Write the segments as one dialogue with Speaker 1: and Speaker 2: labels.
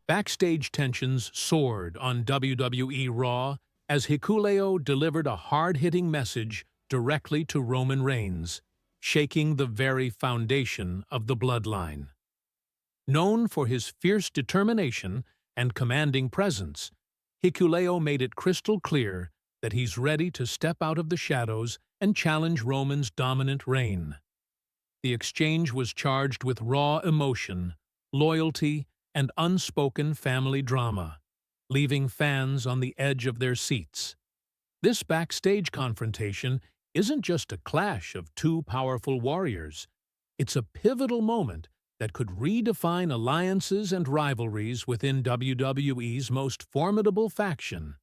Speaker 1: Backstage tensions soared on WWE Raw as Hikuleo delivered a hard-hitting message directly to Roman Reigns, shaking the very foundation of the bloodline. Known for his fierce determination and commanding presence, Hikuleo made it crystal clear that he's ready to step out of the shadows and challenge Roman's dominant reign. The exchange was charged with raw emotion, loyalty, and unspoken family drama, leaving fans on the edge of their seats. This backstage confrontation isn't just a clash of two powerful warriors. It's a pivotal moment that could redefine alliances and rivalries within WWE's most formidable faction.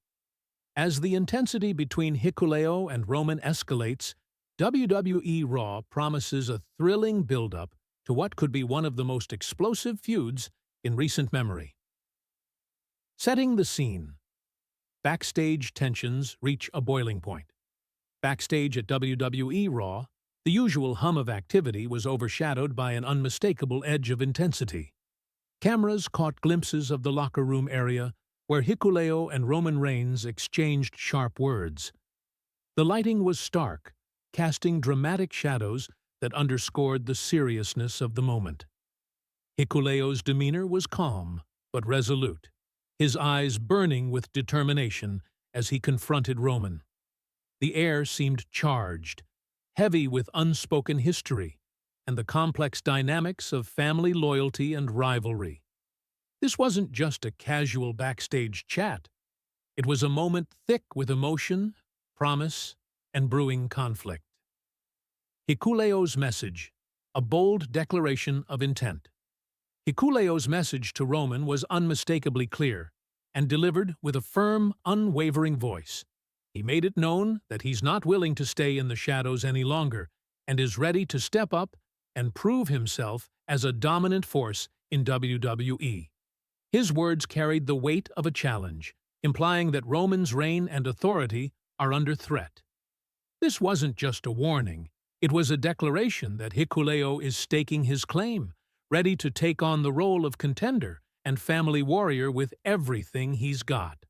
Speaker 1: As the intensity between Hikuleo and Roman escalates, WWE Raw promises a thrilling build-up to what could be one of the most explosive feuds in recent memory. Setting the scene. Backstage tensions reach a boiling point. Backstage at WWE Raw, the usual hum of activity was overshadowed by an unmistakable edge of intensity. Cameras caught glimpses of the locker room area where Hikuleo and Roman Reigns exchanged sharp words. The lighting was stark, casting dramatic shadows that underscored the seriousness of the moment. Hikuleo's demeanor was calm, but resolute, his eyes burning with determination as he confronted Roman. The air seemed charged, heavy with unspoken history and the complex dynamics of family loyalty and rivalry. This wasn't just a casual backstage chat. It was a moment thick with emotion, promise, and brewing conflict. Hikuleo's message, a bold declaration of intent. Hikuleo's message to Roman was unmistakably clear and delivered with a firm, unwavering voice. He made it known that he's not willing to stay in the shadows any longer and is ready to step up and prove himself as a dominant force in WWE. His words carried the weight of a challenge, implying that Roman's reign and authority are under threat. This wasn't just a warning, it was a declaration that Hikuleo is staking his claim, ready to take on the role of contender and family warrior with everything he's got.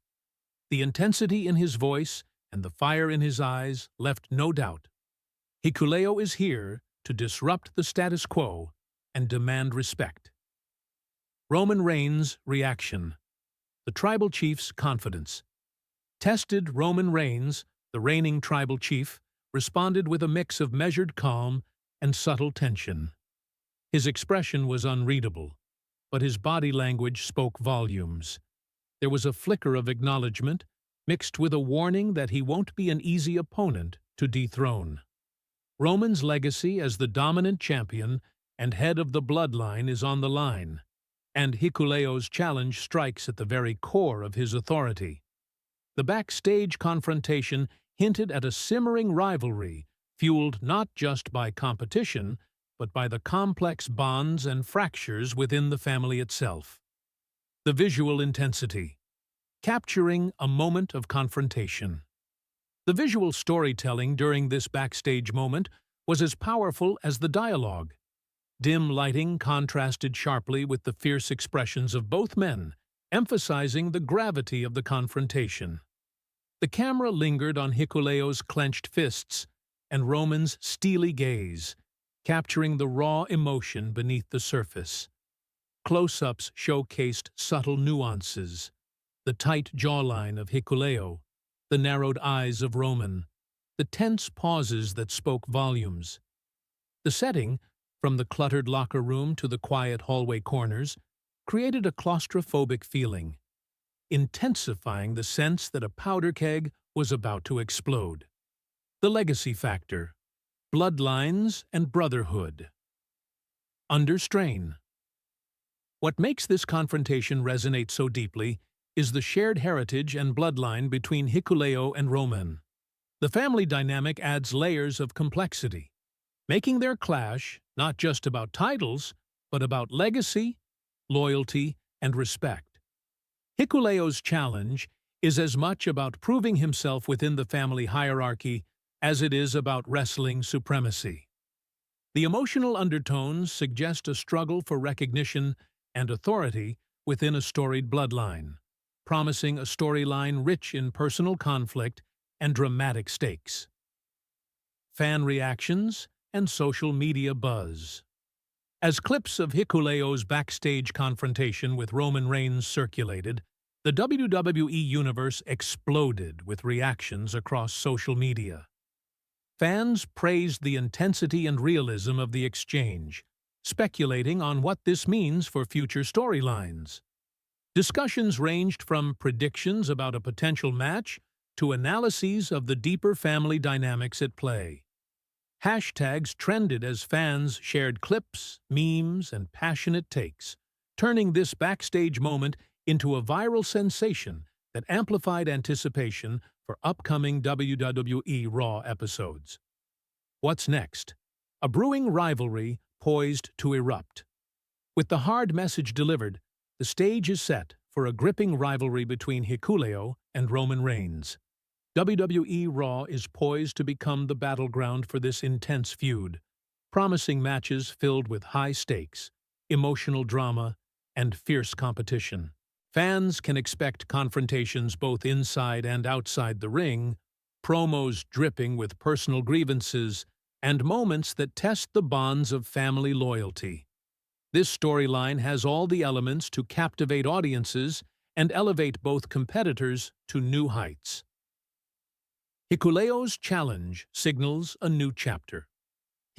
Speaker 1: The intensity in his voice and the fire in his eyes left no doubt. Hikuleo is here to disrupt the status quo and demand respect. Roman Reigns' reaction. The tribal chief's confidence. Tested Roman Reigns, the reigning tribal chief, responded with a mix of measured calm and subtle tension. His expression was unreadable, but his body language spoke volumes. There was a flicker of acknowledgement, mixed with a warning that he won't be an easy opponent to dethrone. Roman's legacy as the dominant champion and head of the bloodline is on the line, and Hikuleo's challenge strikes at the very core of his authority. The backstage confrontation hinted at a simmering rivalry, fueled not just by competition, but by the complex bonds and fractures within the family itself. The visual intensity. Capturing a moment of confrontation. The visual storytelling during this backstage moment was as powerful as the dialogue. Dim lighting contrasted sharply with the fierce expressions of both men, emphasizing the gravity of the confrontation. The camera lingered on Hikuleo's clenched fists and Roman's steely gaze, capturing the raw emotion beneath the surface. Close-ups showcased subtle nuances, the tight jawline of Hikuleo, the narrowed eyes of Roman, the tense pauses that spoke volumes. The setting, from the cluttered locker room to the quiet hallway corners, created a claustrophobic feeling, intensifying the sense that a powder keg was about to explode. The legacy factor. Bloodlines and brotherhood. Under strain. What makes this confrontation resonate so deeply is the shared heritage and bloodline between Hikuleo and Roman. The family dynamic adds layers of complexity, making their clash not just about titles, but about legacy, loyalty, and respect. Hikuleo's challenge is as much about proving himself within the family hierarchy as it is about wrestling supremacy. The emotional undertones suggest a struggle for recognition and authority within a storied bloodline, promising a storyline rich in personal conflict and dramatic stakes. Fan reactions and social media buzz. As clips of Hikuleo's backstage confrontation with Roman Reigns circulated, the WWE Universe exploded with reactions across social media. Fans praised the intensity and realism of the exchange, speculating on what this means for future storylines. Discussions ranged from predictions about a potential match to analyses of the deeper family dynamics at play. Hashtags trended as fans shared clips, memes, and passionate takes, turning this backstage moment into a viral sensation that amplified anticipation for upcoming WWE Raw episodes. What's next? A brewing rivalry poised to erupt. With the hard message delivered, the stage is set for a gripping rivalry between Hikuleo and Roman Reigns. WWE Raw is poised to become the battleground for this intense feud, promising matches filled with high stakes, emotional drama, and fierce competition. Fans can expect confrontations both inside and outside the ring, promos dripping with personal grievances, and moments that test the bonds of family loyalty. This storyline has all the elements to captivate audiences and elevate both competitors to new heights. Hikuleo's challenge signals a new chapter.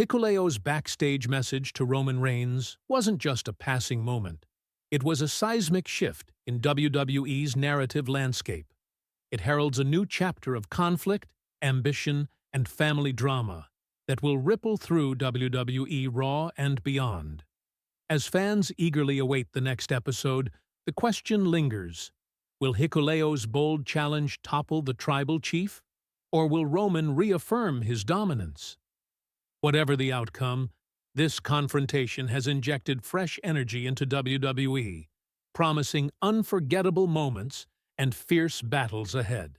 Speaker 1: Hikuleo's backstage message to Roman Reigns wasn't just a passing moment. It was a seismic shift in WWE's narrative landscape. It heralds a new chapter of conflict, ambition, and family drama that will ripple through WWE Raw and beyond. As fans eagerly await the next episode, the question lingers: will Hikuleo's bold challenge topple the tribal chief, or will Roman reaffirm his dominance? Whatever the outcome, this confrontation has injected fresh energy into WWE, promising unforgettable moments and fierce battles ahead.